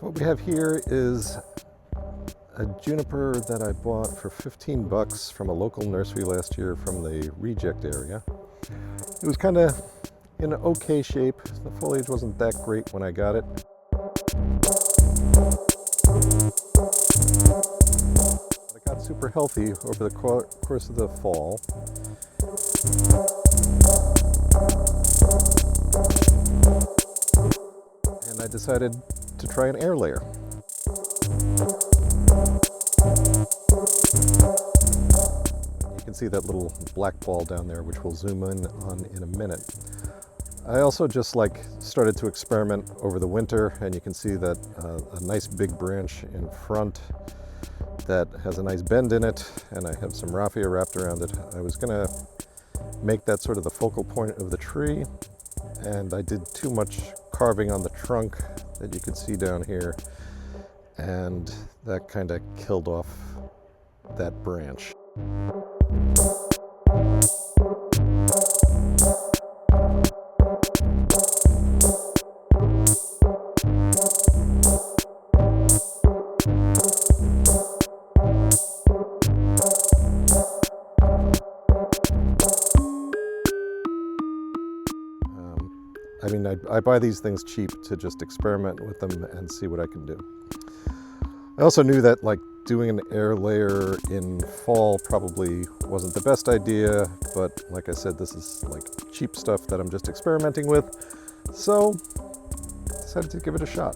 What we have here is a juniper that I bought for 15 bucks from a local nursery last year from the reject area. It was kind of in an okay shape. The foliage wasn't that great when I got it. But it got super healthy over the course of the fall. And I decided to try an air layer. You can see that little black ball down there, which we'll zoom in a minute. I also just started to experiment over the winter, and you can see that a nice big branch in front that has a nice bend in it, and I have some raffia wrapped around it. I was gonna make that sort of the focal point of the tree, and I did too much carving on the trunk that you could see down here, and that kind of killed off that branch. I buy these things cheap to just experiment with them and see what I can do. I also knew that doing an air layer in fall probably wasn't the best idea, but like I said, this is cheap stuff that I'm just experimenting with, so I decided to give it a shot.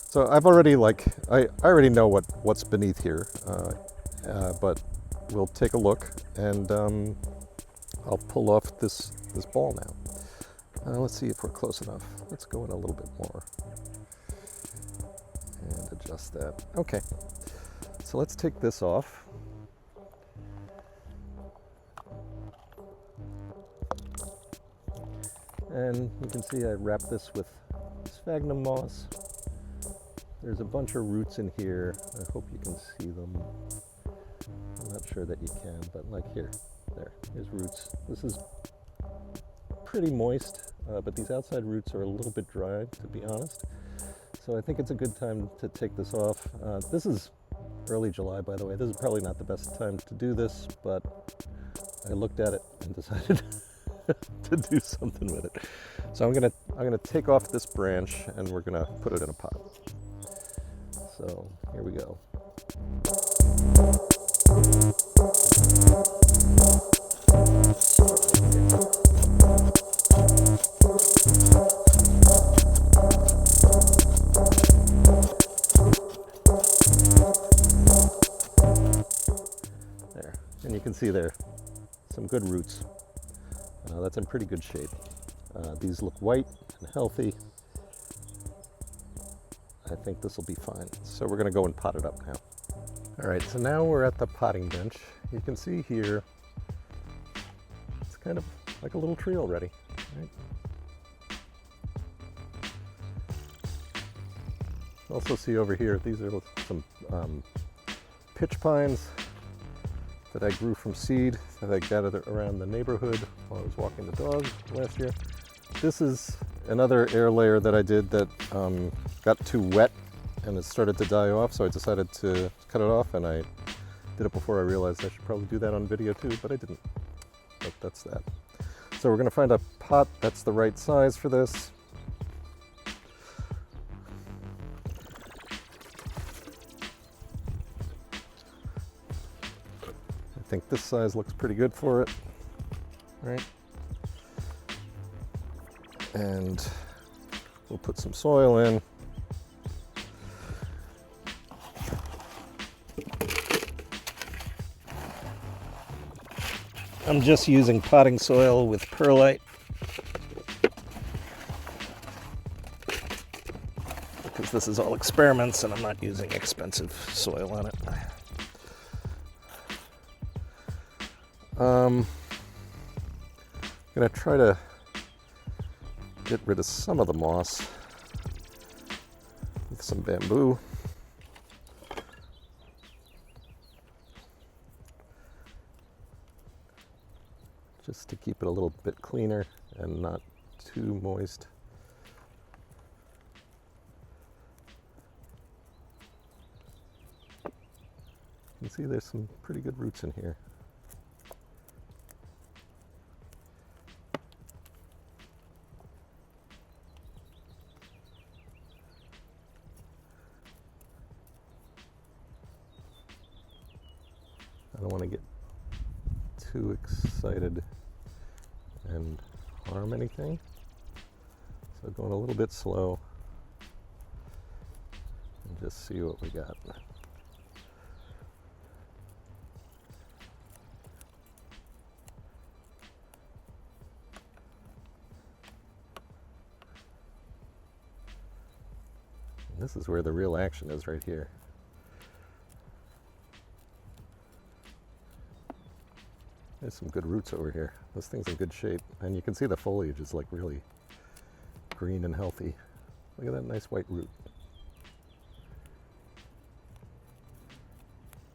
So I've already I already know what's beneath here, but we'll take a look, and I'll pull off this ball now. Let's see if we're close enough. Let's go in a little bit more and adjust that. Okay, so let's take this off. And you can see I wrapped this with sphagnum moss. There's a bunch of roots in here. I hope you can see them. I'm not sure that you can, but here's roots. This is pretty moist, but these outside roots are a little bit dry, to be honest. So I think it's a good time to take this off. This is early July, by the way. This is probably not the best time to do this, but I looked at it and decided to do something with it. So I'm gonna take off this branch, and we're gonna put it in a pot. So here we go. There, and you can see there some good roots. That's in pretty good shape. These look white and healthy. I think this will be fine. So we're going to go and pot it up now. All right, so now we're at the potting bench. You can see here, it's kind of like a little tree already. Right? Also see over here, these are some pitch pines that I grew from seed that I gathered around the neighborhood while I was walking the dog last year. This is another air layer that I did that got too wet and it started to die off, so I decided to cut it off, and I did it before I realized I should probably do that on video too, but I didn't. But that's that. So we're going to find a pot that's the right size for this. I think this size looks pretty good for it, right? And we'll put some soil in. I'm just using potting soil with perlite because this is all experiments and I'm not using expensive soil on it. I'm gonna try to get rid of some of the moss with some bamboo. Just to keep it a little bit cleaner and not too moist. You can see there's some pretty good roots in here. I don't want to get too excited and harm anything, so going a little bit slow and just see what we got. And this is where the real action is, right here. There's some good roots over here. This thing's in good shape. And you can see the foliage is like really green and healthy. Look at that nice white root.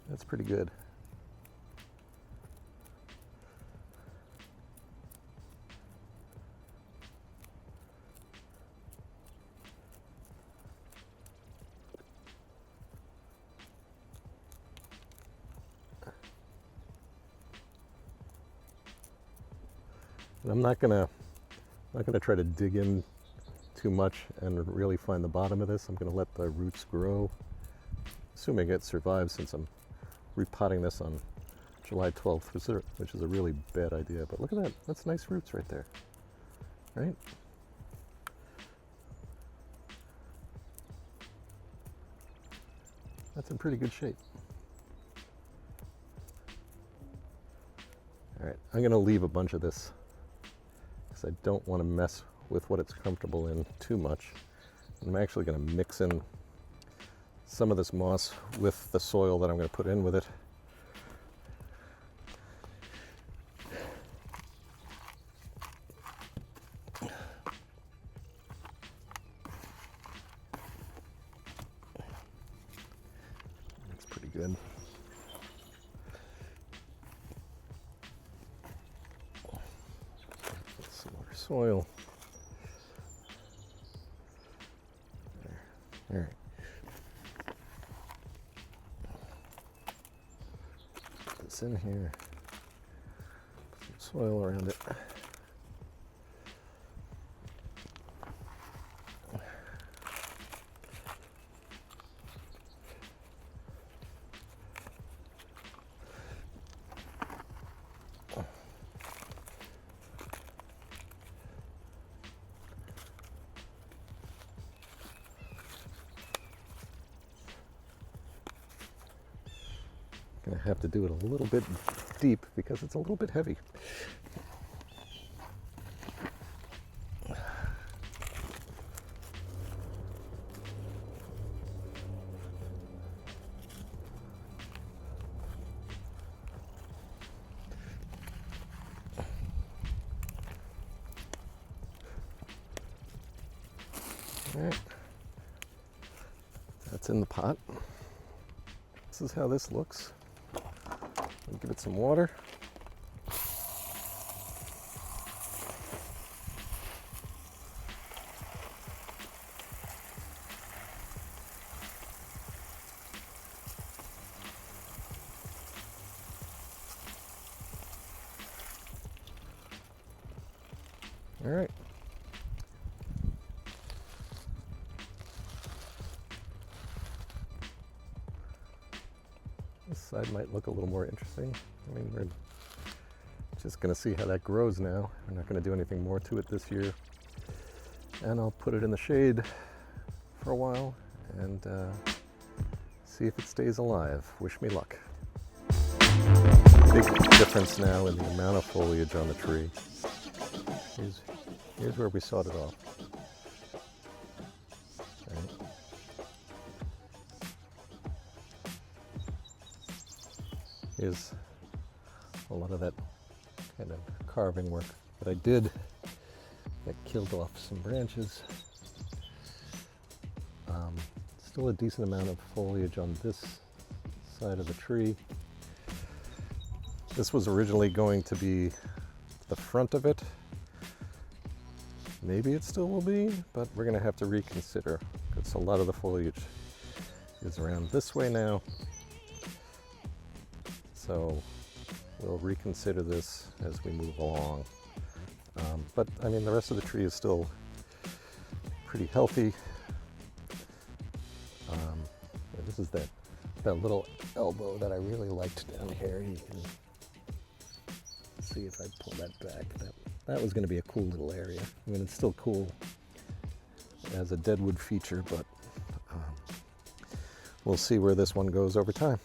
That's pretty good. And I'm not gonna try to dig in too much and really find the bottom of this. I'm gonna let the roots grow, assuming it survives, since I'm repotting this on July 12th, which is a really bad idea. But look at that, that's nice roots right there, right? That's in pretty good shape. All right, I'm gonna leave a bunch of this because I don't want to mess with what it's comfortable in too much. I'm actually going to mix in some of this moss with the soil that I'm going to put in with it. That's pretty good. Some more soil. There. All right. Put this in here. Put some soil around it. Gonna have to do it a little bit deep because it's a little bit heavy. All right, that's in the pot. This is how this looks. I'll give it some water. All right. This side might look a little more interesting. I mean, we're just going to see how that grows now. We're not going to do anything more to it this year. And I'll put it in the shade for a while and see if it stays alive. Wish me luck. Big difference now in the amount of foliage on the tree. Here's where we sawed it off. Right. Here's a lot of that kind of carving work that I did that killed off some branches. Still a decent amount of foliage on this side of the tree. This was originally going to be the front of it, Maybe it still will be, but we're going to have to reconsider because a lot of the foliage is around this way now. So we'll reconsider this as we move along. But I mean, the rest of the tree is still pretty healthy. This is that little elbow that I really liked down here. You can see if I pull that back. That was going to be a cool little area. I mean, it's still cool as a deadwood feature, but we'll see where this one goes over time.